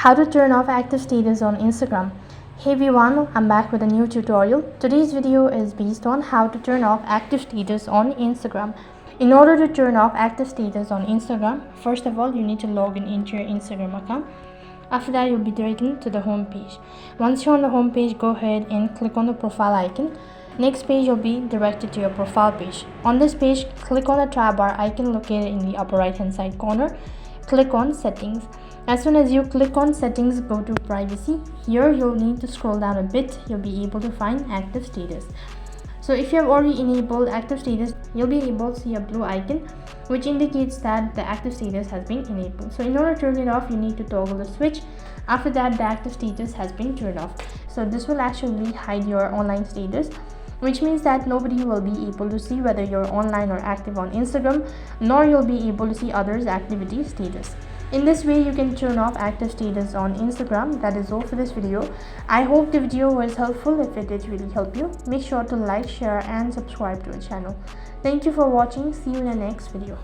How to turn off active status on Instagram. Hey everyone, I'm back with a new tutorial. Today's video is based on how to turn off active status on Instagram. In order to turn off active status on Instagram, first of all, you need to log in into your Instagram account. After that, you'll be directed to the home page. Once you're on the home page, go ahead and click on the profile icon. Next page, you'll be directed to your profile page. On this page, click on the tab bar icon located in the upper right hand side corner. Click on settings. As soon as you click on settings, go to privacy. Here you'll need to scroll down a bit. You'll be able to find active status. So if you have already enabled active status, you'll be able to see a blue icon which indicates that the active status has been enabled. So in order to turn it off, you need to toggle the switch. After that, the active status has been turned off. So this will actually hide your online status, which means that nobody will be able to see whether you're online or active on Instagram, nor you'll be able to see others' activity status. In this way, you can turn off active status on Instagram. That is all for this video. I hope the video was helpful. If it did really help you, make sure to like, share and subscribe to our channel. Thank you for watching. See you in the next video.